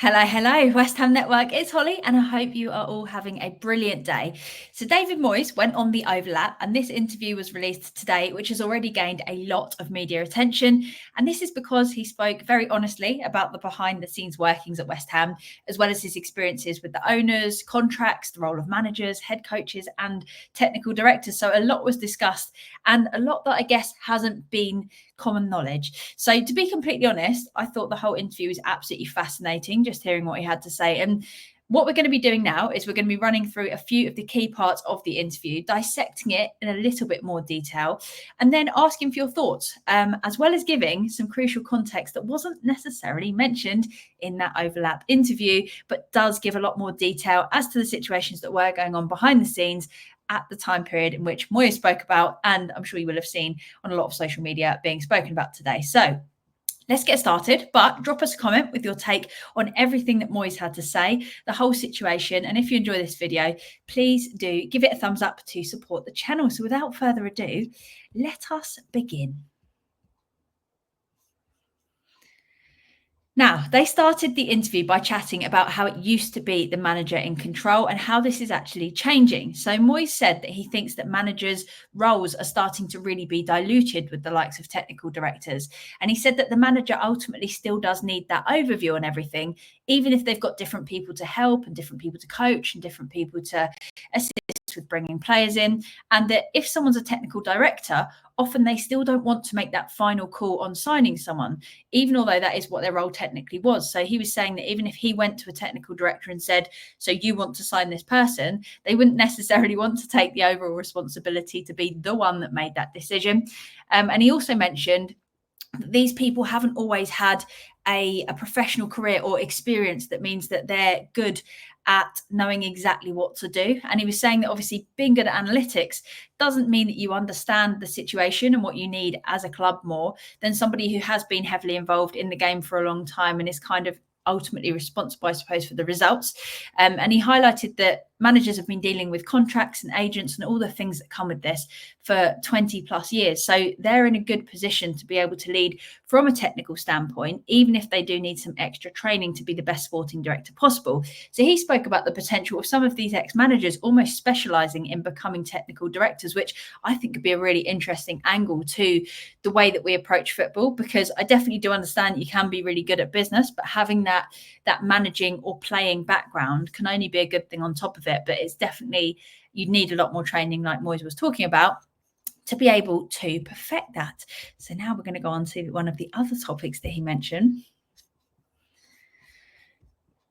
Hello, West Ham Network. It's Holly, and I hope you are all having a brilliant day. So, David Moyes went on the overlap, and this interview was released today, which has already gained a lot of media attention. And this is because he spoke very honestly about the behind the scenes workings at West Ham, as well as his experiences with the owners, contracts, the role of managers, head coaches, and technical directors. So, a lot was discussed, and a lot that I guess hasn't been common knowledge. So, to be completely honest, I thought the whole interview was absolutely fascinating, just hearing what he had to say. And what we're going to be doing now is we're going to be running through a few of the key parts of the interview, dissecting it in a little bit more detail, and then asking for your thoughts, as well as giving some crucial context that wasn't necessarily mentioned in that overlap interview, but does give a lot more detail as to the situations that were going on behind the scenes at the time period in which Moyes spoke about, and I'm sure you will have seen on a lot of social media being spoken about today. So let's get started, but drop us a comment with your take on everything that Moyes had to say, the whole situation. And if you enjoy this video, please do give it a thumbs up to support the channel. So without further ado, let us begin. Now, they started the interview by chatting about how it used to be the manager in control and how this is actually changing. So Moyes said that he thinks that managers' roles are starting to really be diluted with the likes of technical directors. And he said that the manager ultimately still does need that overview on everything, even if they've got different people to help and different people to coach and different people to assist with bringing players in. And that if someone's a technical director, often they still don't want to make that final call on signing someone, even although that is what their role technically was. So he was saying that even if he went to a technical director and said, so you want to sign this person, they wouldn't necessarily want to take the overall responsibility to be the one that made that decision. And he also mentioned that these people haven't always had a professional career or experience that means that they're good at knowing exactly what to do. And he was saying that obviously being good at analytics doesn't mean that you understand the situation and what you need as a club more than somebody who has been heavily involved in the game for a long time and is kind of ultimately responsible, I suppose, for the results. And he highlighted that managers have been dealing with contracts and agents and all the things that come with this for 20 plus years. So they're in a good position to be able to lead from a technical standpoint, even if they do need some extra training to be the best sporting director possible. So he spoke about the potential of some of these ex-managers almost specializing in becoming technical directors, which I think could be a really interesting angle to the way that we approach football, because I definitely do understand you can be really good at business, but having that managing or playing background can only be a good thing on top of it. But it's definitely, you need a lot more training, like Moyes was talking about, to be able to perfect that. So now we're going to go on to one of the other topics that he mentioned.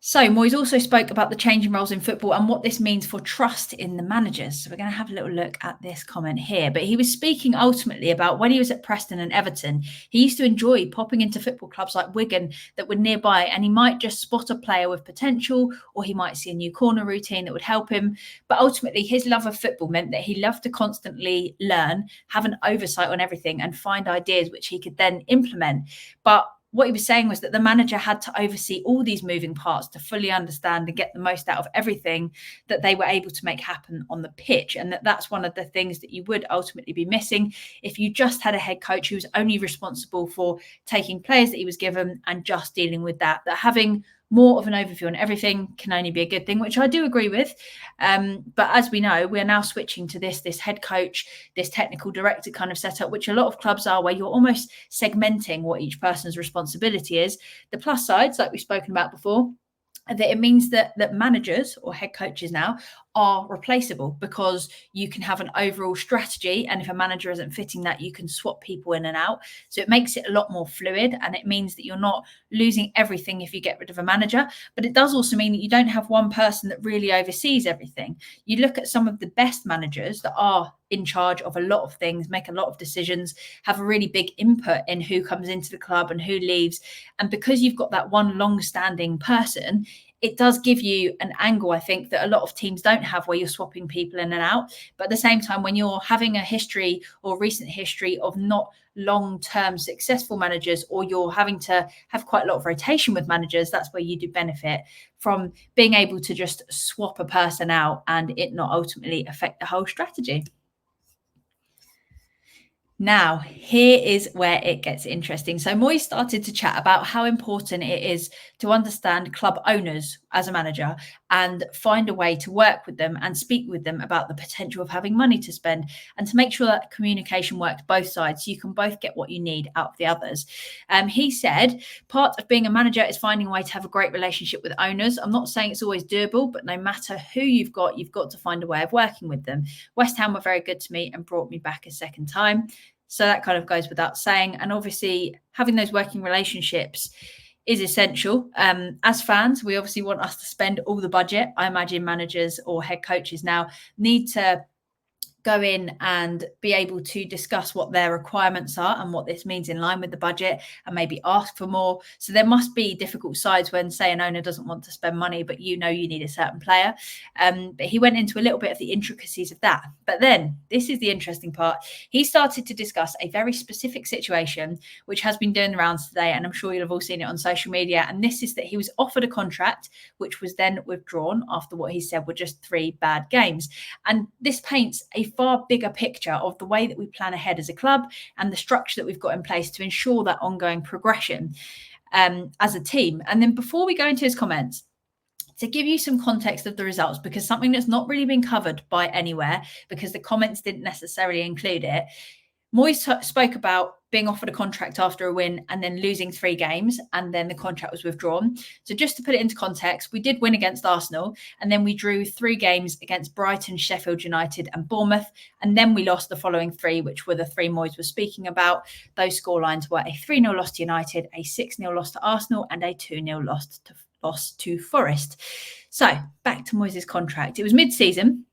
So Moyes also spoke about the changing roles in football and what this means for trust in the managers. So we're going to have a little look at this comment here. But he was speaking ultimately about when he was at Preston and Everton, he used to enjoy popping into football clubs like Wigan that were nearby, and he might just spot a player with potential, or he might see a new corner routine that would help him. But ultimately, his love of football meant that he loved to constantly learn, have an oversight on everything, and find ideas which he could then implement. But what he was saying was that the manager had to oversee all these moving parts to fully understand and get the most out of everything that they were able to make happen on the pitch. And that's one of the things that you would ultimately be missing if you just had a head coach who was only responsible for taking players that he was given and just dealing with that having more of an overview on everything can only be a good thing, which I do agree with. But as we know, we're now switching to this head coach, this technical director kind of setup, which a lot of clubs are, where you're almost segmenting what each person's responsibility is. The plus sides, like we've spoken about before, that it means that managers or head coaches now are replaceable, because you can have an overall strategy, and if a manager isn't fitting that, you can swap people in and out. So it makes it a lot more fluid, and it means that you're not losing everything if you get rid of a manager. But it does also mean that you don't have one person that really oversees everything. You look at some of the best managers that are in charge of a lot of things, make a lot of decisions, have a really big input in who comes into the club and who leaves. And because you've got that one long-standing person, it does give you an angle, I think, that a lot of teams don't have, where you're swapping people in and out. But at the same time, when you're having a history or recent history of not long-term successful managers, or you're having to have quite a lot of rotation with managers, that's where you do benefit from being able to just swap a person out and it not ultimately affect the whole strategy. Now, here is where it gets interesting. So Moyes started to chat about how important it is to understand club owners as a manager and find a way to work with them and speak with them about the potential of having money to spend and to make sure that communication works both sides so you can both get what you need out of the others. He said, part of being a manager is finding a way to have a great relationship with owners. I'm not saying it's always doable, but no matter who you've got to find a way of working with them. West Ham were very good to me and brought me back a second time. So that kind of goes without saying. And obviously, having those working relationships is essential. As fans, we obviously want us to spend all the budget. I imagine managers or head coaches now need to go in and be able to discuss what their requirements are and what this means in line with the budget and maybe ask for more. So there must be difficult sides when, say, an owner doesn't want to spend money, but you need a certain player. But he went into a little bit of the intricacies of that. But then this is the interesting part. He started to discuss a very specific situation, which has been doing the rounds today. And I'm sure you'll have all seen it on social media. And this is that he was offered a contract, which was then withdrawn after what he said were just 3 bad games. And this paints a far bigger picture of the way that we plan ahead as a club and the structure that we've got in place to ensure that ongoing progression as a team. And then before we go into his comments, to give you some context of the results, because something that's not really been covered by anywhere, because the comments didn't necessarily include it, Moyes spoke about being offered a contract after a win and then losing 3 games, and then the contract was withdrawn. So just to put it into context, we did win against Arsenal, and then we drew 3 games against Brighton, Sheffield United and Bournemouth, and then we lost the following 3, which were the 3 Moyes was speaking about. Those scorelines were a 3-0 loss to United, a 6-0 loss to Arsenal, and a 2-0 loss to Forest. So back to Moyes' contract. It was mid-season,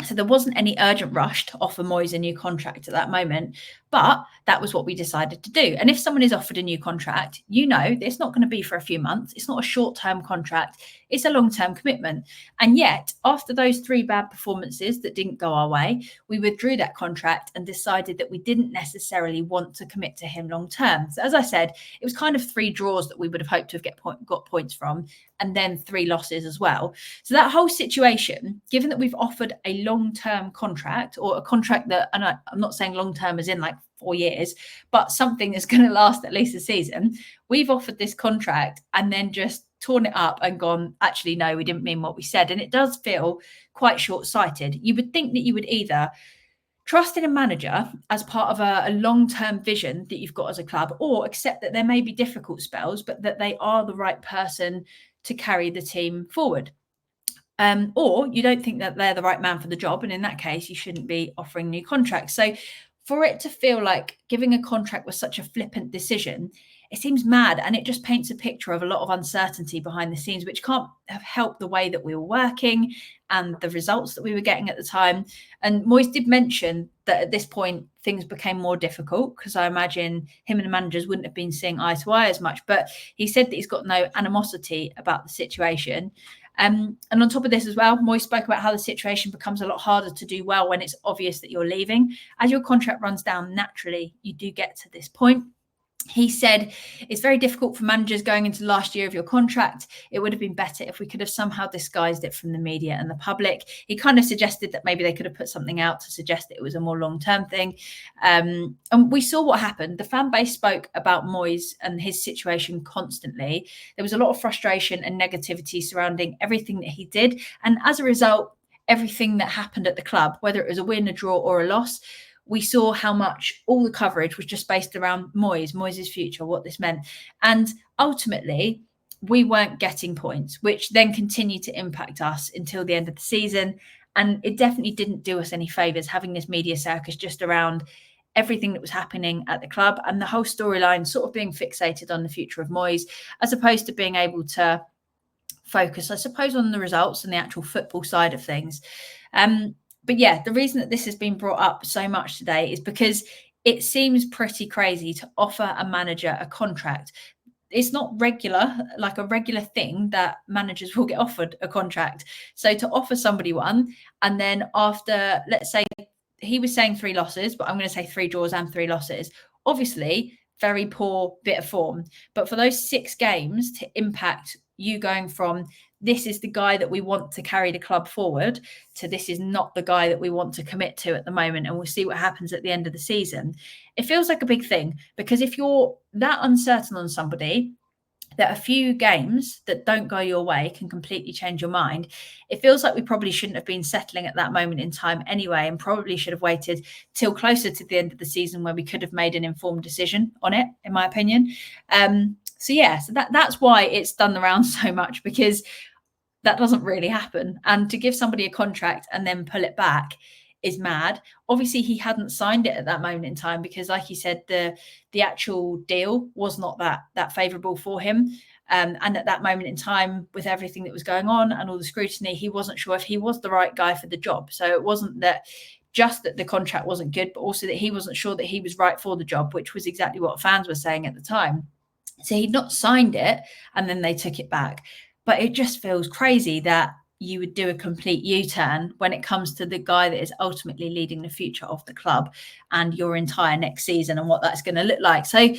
so there wasn't any urgent rush to offer Moyes a new contract at that moment, but that was what we decided to do. And if someone is offered a new contract, it's not going to be for a few months. It's not a short-term contract. It's a long-term commitment. And yet, after those 3 bad performances that didn't go our way, we withdrew that contract and decided that we didn't necessarily want to commit to him long-term. So as I said, it was kind of 3 draws that we would have hoped to have got points from, and then 3 losses as well. So that whole situation, given that we've offered a long-term contract, or a contract that, and I'm not saying long-term as in like 4 years, but something that's going to last at least a season, we've offered this contract and then just torn it up and gone, actually, no, we didn't mean what we said. And it does feel quite short-sighted. You would think that you would either trust in a manager as part of a long-term vision that you've got as a club, or accept that there may be difficult spells, but that they are the right person to carry the team forward. Or you don't think that they're the right man for the job. And in that case, you shouldn't be offering new contracts. So for it to feel like giving a contract was such a flippant decision, it seems mad. And it just paints a picture of a lot of uncertainty behind the scenes, which can't have helped the way that we were working and the results that we were getting at the time. And Moyes did mention that at this point, things became more difficult, because I imagine him and the managers wouldn't have been seeing eye to eye as much. But he said that he's got no animosity about the situation. And on top of this as well, Moyes spoke about how the situation becomes a lot harder to do well when it's obvious that you're leaving. As your contract runs down, naturally, you do get to this point. He said it's very difficult for managers going into the last year of your contract. It would have been better if we could have somehow disguised it from the media and the public. He kind of suggested that maybe they could have put something out to suggest that it was a more long-term thing. And we saw what happened. The fan base spoke about Moyes and his situation constantly. There was a lot of frustration and negativity surrounding everything that he did. And as a result, everything that happened at the club, whether it was a win, a draw or a loss, we saw how much all the coverage was just based around Moyes' future, what this meant. And ultimately, we weren't getting points, which then continued to impact us until the end of the season. And it definitely didn't do us any favours having this media circus just around everything that was happening at the club and the whole storyline sort of being fixated on the future of Moyes, as opposed to being able to focus, I suppose, on the results and the actual football side of things. But yeah, the reason that this has been brought up so much today is because it seems pretty crazy to offer a manager a contract. It's not like a regular thing that managers will get offered a contract. So to offer somebody one, and then after, let's say, he was saying 3 losses, but I'm going to say 3 draws and 3 losses. Obviously, very poor bit of form. But for those 6 games to impact you going from this is the guy that we want to carry the club forward to this is not the guy that we want to commit to at the moment, and we'll see what happens at the end of the season. It feels like a big thing, because if you're that uncertain on somebody, that a few games that don't go your way can completely change your mind. It feels like we probably shouldn't have been settling at that moment in time anyway, and probably should have waited till closer to the end of the season where we could have made an informed decision on it, in my opinion. So that's why it's done the rounds so much, because that doesn't really happen. And to give somebody a contract and then pull it back is mad. Obviously, he hadn't signed it at that moment in time because, like you said, the actual deal was not that favourable for him. And at that moment in time, with everything that was going on and all the scrutiny, he wasn't sure if he was the right guy for the job. So it wasn't that just that the contract wasn't good, but also that he wasn't sure that he was right for the job, which was exactly what fans were saying at the time. So he'd not signed it, and then they took it back. But it just feels crazy that you would do a complete U-turn when it comes to the guy that is ultimately leading the future of the club and your entire next season and what that's going to look like. So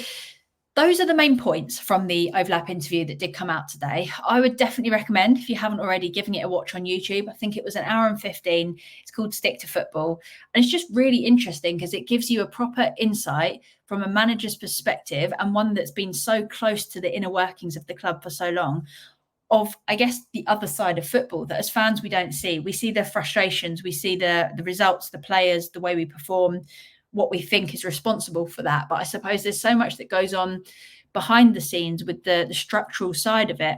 those are the main points from the overlap interview that did come out today. I would definitely recommend, if you haven't already, giving it a watch on YouTube. I think it was 1 hour and 15. It's called Stick to Football. And it's just really interesting because it gives you a proper insight from a manager's perspective, and one that's been so close to the inner workings of the club for so long, of, I guess, the other side of football that as fans we don't see. We see the frustrations, we see the results, the players, the way we perform, what we think is responsible for that. But I suppose there's so much that goes on behind the scenes with the structural side of it.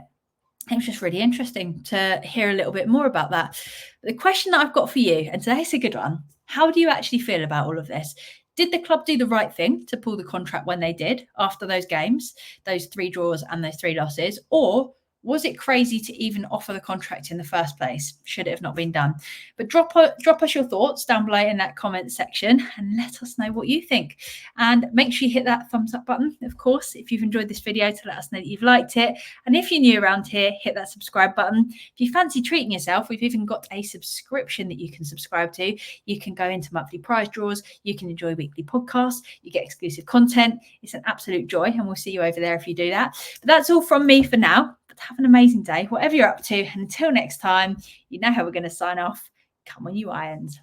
It was just really interesting to hear a little bit more about that. The question that I've got for you, and today's a good one, how do you actually feel about all of this? Did the club do the right thing to pull the contract when they did after those games, those 3 draws and those 3 losses? Or was it crazy to even offer the contract in the first place? Should it have not been done? But drop us your thoughts down below in that comment section and let us know what you think. And make sure you hit that thumbs up button, of course, if you've enjoyed this video, to let us know that you've liked it. And if you're new around here, hit that subscribe button. If you fancy treating yourself, we've even got a subscription that you can subscribe to. You can go into monthly prize draws. You can enjoy weekly podcasts. You get exclusive content. It's an absolute joy, and we'll see you over there if you do that. But that's all from me for now. Have an amazing day, whatever you're up to. And until next time, you know how we're going to sign off. Come on, you Irons.